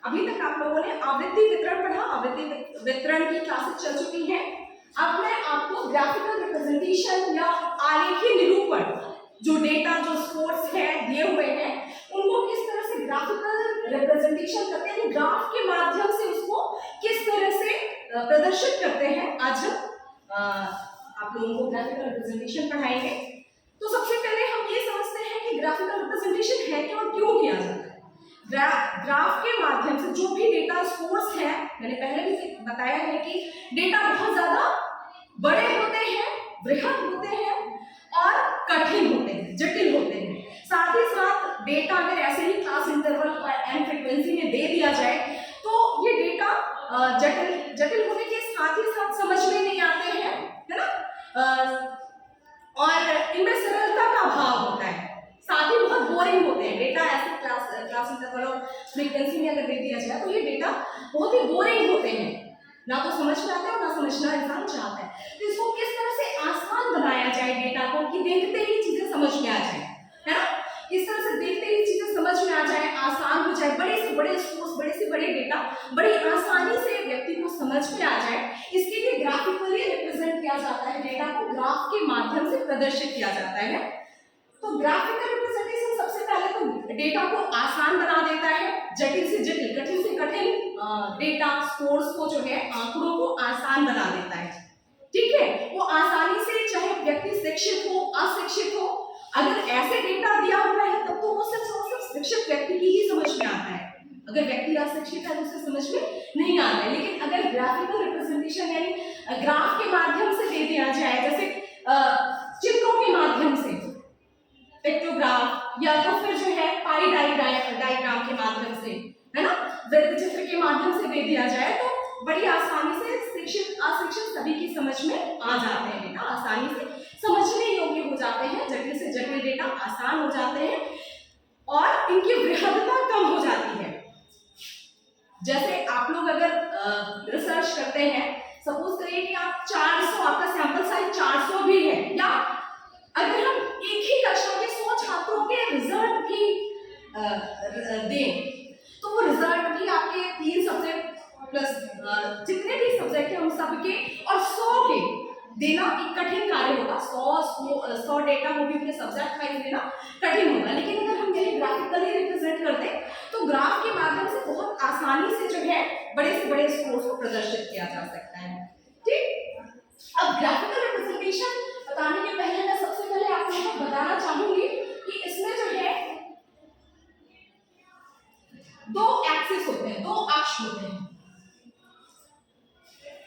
अभी तक आप लोगों ने आवृत्ति वितरण पढ़ा, आवृत्ति वितरण की क्लासेस चल चुकी हैं। अब मैं आपको ग्राफिकल रिप्रेजेंटेशन या आलेखीय निरूपण, जो डेटा जो सोर्स है दिए हुए हैं उनको किस तरह से ग्राफिकल रिप्रेजेंटेशन करते हैं, ग्राफ के माध्यम से उसको किस तरह से प्रदर्शित करते हैं, आज हम आप लोगों को ग्राफिकल रिप्रेजेंटेशन पढ़ाएंगे। तो सबसे पहले हम ये समझते हैं कि ग्राफिकल रिप्रेजेंटेशन है क्या और क्यों किया जाता है। ग्राफ के माध्यम से जो भी डेटा सोर्स है, मैंने पहले भी बताया है कि डेटा बहुत ज्यादा बड़े होते हैं, बृहद होते हैं और कठिन होते हैं, जटिल होते हैं। साथ ही साथ डेटा अगर ऐसे ही क्लास इंटरवल और एंड फ्रीक्वेंसी में दे दिया जाए तो ये डेटा जटिल होने के साथ ही साथ समझ में नहीं आते हैं, है ना, और इनमें सरलता का अभाव होता है, साथ ही बहुत बोरिंग होते हैं। डेटा ऐसे क्लास इंटरवल और फ्रीक्वेंसी में अगर दे दिया जाए तो ये डेटा बहुत ही बोरिंग होते हैं, ना तो समझ में आता है ना समझना इंसान चाहता है। तो इसको किस तरह से आसान बनाया जाए डेटा को कि देखते ही चीजें समझ में आ जाए, है ना, इस तरह से देखते ही चीजें समझ में आ जाए, आसान हो जाए, बड़े से बड़े सोर्स, बड़े से बड़े डेटा बड़ी आसानी से व्यक्ति को समझ में आ जाए, इसके लिए ग्राफिकली रिप्रेजेंट किया जाता है, डेटा को ग्राफ के माध्यम से प्रदर्शित किया जाता है। तो ग्राफिकल रिप्रेजेंटेशन सबसे पहले तो डेटा को आसान बना देता है, जटिल से जटिल, कठिन से कठिन डेटा सोर्स को जो है आंकड़ों को आसान बना देता है। ठीक है, वो आसानी से, चाहे व्यक्ति शिक्षित हो अशिक्षित हो, अगर ऐसे डेटा दिया हुआ है तब तो वो सिर्फ शिक्षित व्यक्ति की ही समझ में आता है। अगर व्यक्ति अशिक्षित है तो उसे समझ में नहीं आता है। लेकिन अगर ग्राफिकल रिप्रेजेंटेशन यानी ग्राफ के माध्यम से दे दिया जाए, जैसे चित्रों के माध्यम से, पिक्टोग्राफ, या तो फिर जो है पाई डायग्राम के माध्यम से, है ना, वृत्त चित्र के माध्यम से दे दिया जाए तो बड़ी आसानी से शिक्षित अशिक्षित सभी की समझ में आ जाते हैं, डेटा आसानी से समझने योग्य हो जाते हैं, जटिल से जटिल डेटा आसान हो जाते हैं और इनकी बृहदता कम हो जाती है। जैसे आप लोग अगर रिसर्च करते हैं, सपोज करिए कि आप 400, आपका सैंपल साइज 400 भी है, या अगर हम एक ही कक्षा के 100 छात्रों के रिजल्ट भी दें तो वो रिजल्ट भी आपके 3 सब्जेक्ट प्लस जितने भी सब्जेक्ट हैं उन सबके और 100 के देना एक कठिन कार्य होगा। 100 डेटा वो भी अपने सब्जेक्ट वाइज देना कठिन होगा। लेकिन अगर हम यही ग्राफिकली रिप्रेजेंट कर दें तो ग्राफ के माध्यम से बहुत आसानी से जो है बड़े से बड़े स्कोर्स को प्रदर्शित किया जा सकता है। ठीक, अब ग्राफिकल रिप्रेजेंटेशन बताने के पहले मैं सबसे पहले आप लोगों को बताना चाहूंगी कि इसमें जो है 2 एक्सिस होते हैं, 2 अक्ष होते हैं।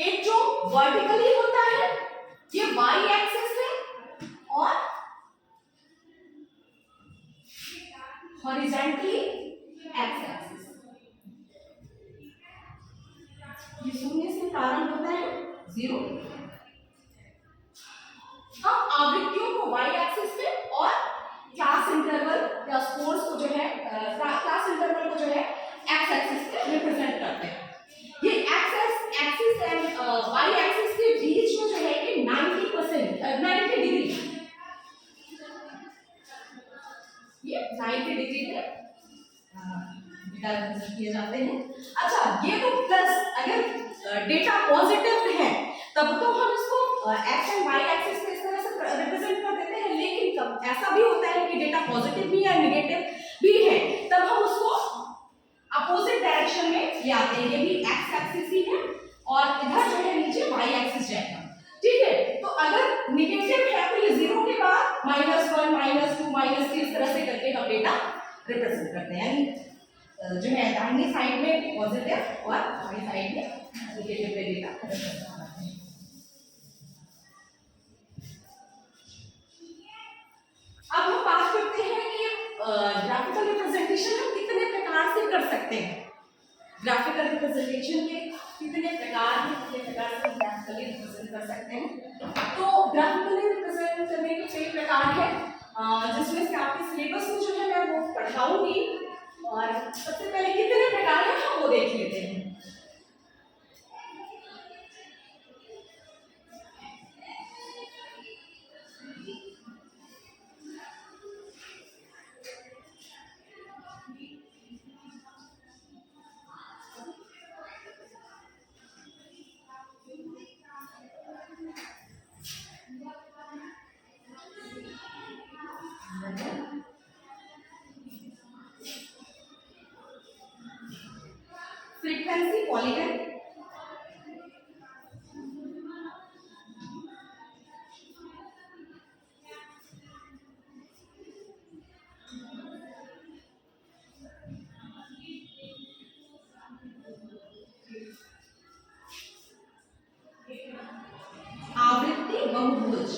एक जो वर्टिकली होता है ये वाई एक्सिस है और हॉरिजॉन्टली एक्स एक्सिस। ये शून्य से प्रारंभ होता है 0। हम आवृत्तियों को वाई एक्सिस पे और क्लास इंटरवल या स्कोर्स को जो है क्लास इंटरवल को जो है एक्स एक्सिस पे रिप्रेजेंट करते हैं। ये X axis and Y axis के बीच में जो है कि 90 डिग्री, ये 90 डिग्री पे डेटा रिप्रेजेंट किए जाते हैं। अच्छा, ये तो प्लस अगर डेटा पॉजिटिव है तब तो हम इसको एक्स एंड वाई एक्सिस पे इस तरह से रिप्रेजेंट कर देते हैं। लेकिन कब ऐसा भी होता है कि डेटा पॉजिटिव भी है नेगेटिव भी है, तब हम उसको अपोजिट डायरेक्शन में ले आते हैं। ये भी एक्स एक्सिस ही है और इधर जो है नीचे वाई एक्सिस जाएगा। ठीक है, तो अगर नेगेटिव है तो ये 0 के बाद -1 -2 -3 इस तरह से करके हम डेटा रिप्रेजेंट करते हैं। जो है दाहिनी साइड में पॉजिटिव और बाईं साइड में नेगेटिव पे डेटा रिप्रेजेंट करते हैं। अब हम बात करते हैं कि ग्राफिकल रिप्रेजेंटेशन हम कितने प्रकार से कर सकते हैं। ग्राफिकल रिप्रेजेंटेशन के कितने प्रकार हैं, कितने प्रकार से ग्राफिकली रिप्रेजेंट कर सकते हैं। तो ग्राफिकली रिप्रेजेंट करने के 6 प्रकार हैं, जिसमें से आपके सिलेबस में जो है मैं वो पढ़ाऊंगी। और सबसे पहले कितने प्रकार हैं हम वो देख लेते हैं। फ्रीक्वेंसी पॉलीगन, आवृत्ति बहुभुज,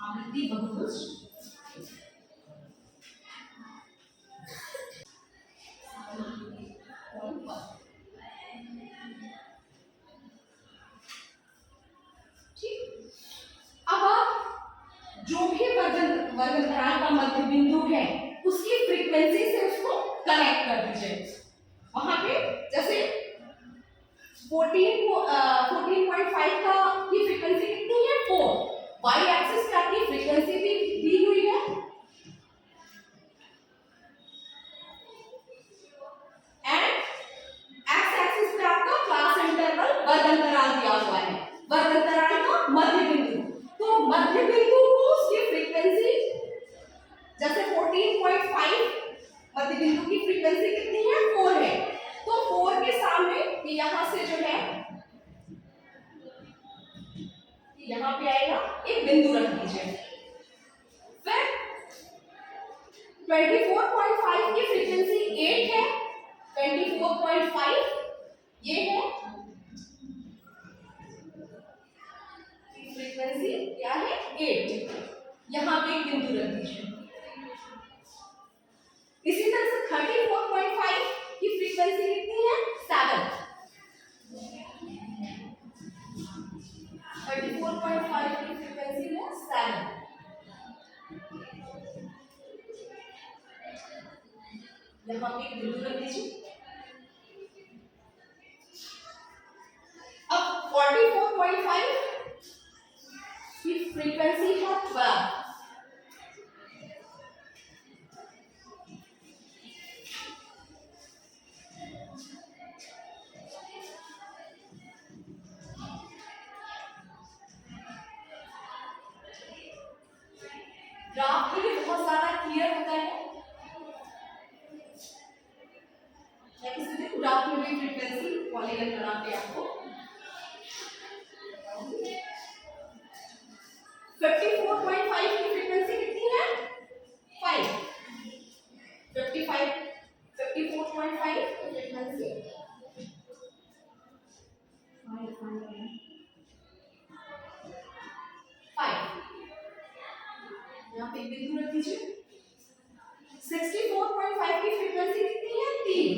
आवृत्ति बहुभुज, ठीक। अब आप जो भी वर्गंतराल का मध्य बिंदु है उसकी फ्रीक्वेंसी से उसको कनेक्ट कर दीजिए। वहां पे जैसे 14.5 का की फ्रीक्वेंसी कितनी है 4, वाई एक्सिस पे आपकी फ्रीक्वेंसी भी दी हुई है एंड एक्स एक्सिस पे आपका क्लास इंटरवल वर्गंतराल दिया हुआ है, वर्गंतराल का मध्य बिंदु। तो मध्य बिंदु को उसकी फ्रीक्वेंसी जैसे 14.5 मध्य बिंदु की फ्रीक्वेंसी कितनी है 4 है, तो 4 के सामने यहां से जो है यहां पे आएगा एक बिंदु रख दीजिए। फिर 24.5 की फ्रीक्वेंसी 8 है, 24.5 ये है फ्रीक्वेंसी क्या है 8, यहां पे एक बिंदु रख दीजिए। इसी तरह से 34.5 की फ्रीक्वेंसी कितनी है 7, 34.5 की फ्रीक्वेंसी है 7, यहां पे एक बिंदु रख दीजिए। अब 44.5 की फ्रीक्वेंसी है 12, ग्राफ भी बहुत ज्यादा क्लियर होता है, ग्राफ में भी फ्रीक्वेंसी पॉलीगन बना के आपको 54.5 की फ्रीक्वेंसी कितनी है 5, 54.5 की फ्रीक्वेंसी 5, यहाँ पे बिंदु रख दीजिए। 64.5 की फ्रीक्वेंसी कितनी है 3,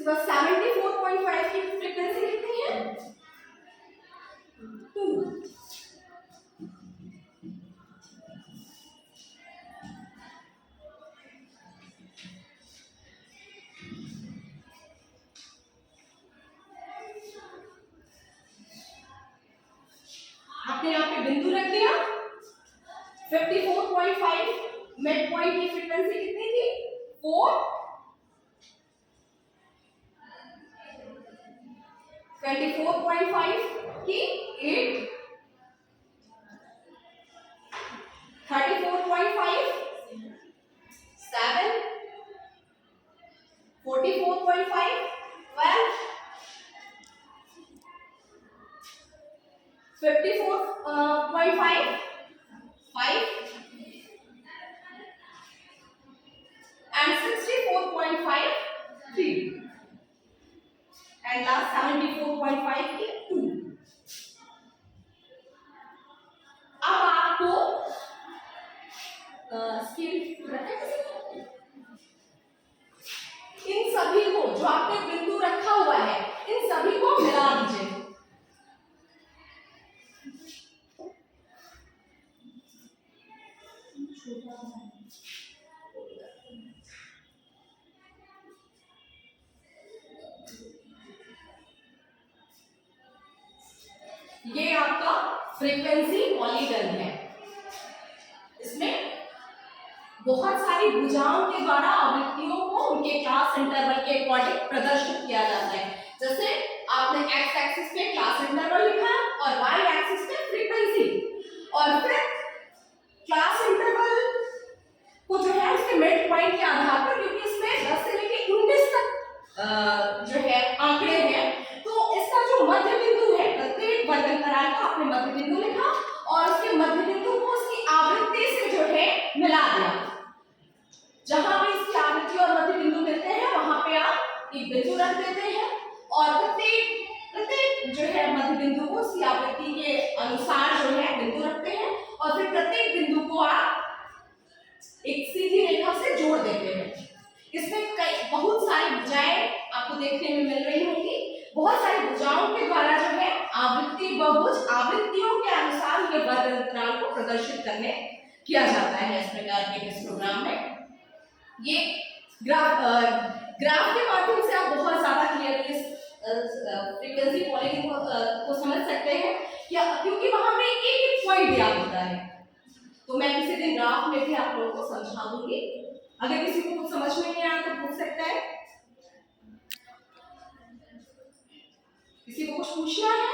74.5 की फ्रीक्वेंसी कितनी है 2, आपने यहाँ पे बिंदु रख दिया। 54.5 मिड पॉइंट की फ्रीक्वेंसी कितनी थी 4, 24.5 की 8, 34.5 7, 44.5 12, 54.5 5 and 64.5 3 and last 74.5 की 2। अब आपको स्केल रखा है इन सभी को जो आपने बिंदु रखा हुआ है इन सभी को मिला दीजिए। ये आपका फ्रीक्वेंसी पॉलीगन है। इसमें बहुत सारी भुजाओं के द्वारा आवृत्तियों को उनके क्लास इंटरवल के अकॉर्डिंग प्रदर्शित किया जाता है। जैसे आपने एक्स एक्सिस पे क्लास इंटरवल लिखा और वाई एक्सिस पे फ्रीक्वेंसी, और फिर क्लास इंटरवल को जो है उसके मिड पॉइंट के आधार पर, क्योंकि इसमें 10 से लेकर 19 तक जो है आंकड़े हैं, तो इसका जो मध्य बिंदु है, प्रत्येक वर्गंतराल का आपने मध्य बिंदु लिखा और उसके मध्य बिंदु को उसकी आवृत्ति से जो है मिला दिया। जहां पे इसकी आवृत्ति और मध्य बिंदु मिलते हैं वहां पे आप एक बिंदु रख देते हैं और प्रत्येक जो है मध्य बिंदु को उसकी आवृत्ति के अनुसार जो है बिंदु रखते हैं और फिर प्रत्येक बिंदु को आप एक सीधी रेखा से जोड़ देते हैं। इसमें बहुत सारी भुजाएं आपको देखने में मिल रही होंगी। बहुत सारी भुजाओं के द्वारा जो है आवृत्ति बहुभुज आवृत्तियों के अनुसार ये वर्गंतराल को प्रदर्शित करने किया जाता है। इस प्रकार के इस प्रोग्राम में ये ग्राफ के माध्यम से आप बहुत ज्यादा क्लियरली फ्रीक्वेंसी पॉलीगन को समझ सकते हैं, क्योंकि वहां पे एक एक पॉइंट दिया होता है। तो मैं किसी दिन ग्राफ में भी आप लोगों को समझा दूंगी। अगर किसी को कुछ समझ में नहीं आया तो पूछ सकता है। किसी को कुछ पूछना है?